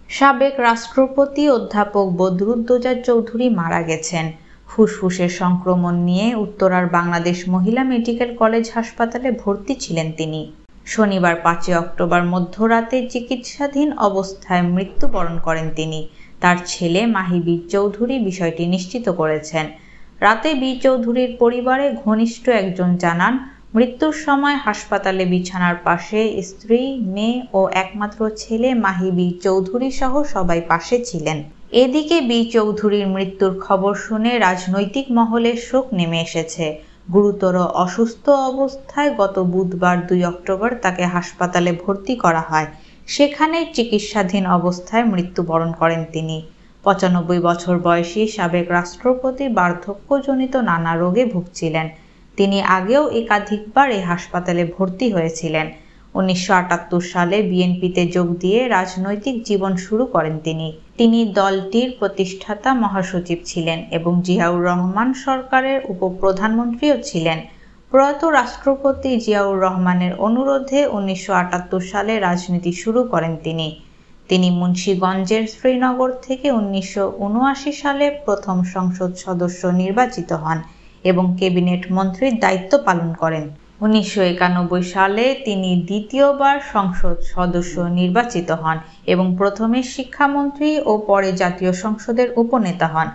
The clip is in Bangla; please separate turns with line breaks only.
সাবেক রাষ্ট্রপতি অধ্যাপক বদরুদ্দোজা চৌধুরী মারা গেছেন। ফুসফুসের সংক্রমণ নিয়ে উত্তরার বাংলাদেশ মহিলা মেডিকেল কলেজ হাসপাতালে ভর্তি ছিলেন তিনি। শনিবার 5 অক্টোবর মধ্যরাতে চিকিৎসাধীন অবস্থায় মৃত্যুবরণ করেন তিনি। তার ছেলে মাহি বীর চৌধুরী বিষয়টি নিশ্চিত করেছেন। রাতে বীর চৌধুরীর পরিবারে ঘনিষ্ঠ একজন জানান, মৃত্যুর সময় হাসপাতালে বিছানার পাশে স্ত্রী, মেয়ে ও একমাত্র ছেলে মাহি বীর চৌধুরী সহ সবাই পাশে ছিলেন। এদিকে বীর চৌধুরীর মৃত্যুর খবর শুনে রাজনৈতিক মহলে শোক নেমে এসেছে। গুরুতর অসুস্থ অবস্থায় গত বুধবার 2 অক্টোবর তাকে হাসপাতালে ভর্তি করা হয়। সেখানে চিকিৎসাধীন অবস্থায় মৃত্যুবরণ করেন তিনি। 95 বছর বয়সী সাবেক রাষ্ট্রপতি বার্ধক্যজনিত নানা রোগে ভুগছিলেন। তিনি আগেও একাধিকবার এই হাসপাতালে ভর্তি হয়েছিলেন। 1978 সালে বিএনপিতে যোগ দিয়ে রাজনৈতিক জীবন শুরু করেন তিনি দলটির প্রতিষ্ঠাতা মহাসচিব ছিলেন এবং জিয়াউর রহমান সরকারের উপপ্রধানমন্ত্রীও ছিলেন। প্রয়াত রাষ্ট্রপতি জিয়াউর রহমানের অনুরোধে 1978 সালে রাজনীতি শুরু করেন তিনি মুন্সিগঞ্জের শ্রীনগর থেকে 1979 সালে প্রথম সংসদ সদস্য নির্বাচিত হন এবং ক্যাবিনেট মন্ত্রীর দায়িত্ব পালন করেন। 1991 সালে তিনি দ্বিতীয়বার সংসদ সদস্য নির্বাচিত হন এবং প্রথমে শিক্ষামন্ত্রী ও পরে জাতীয় সংসদের উপনেতা হন।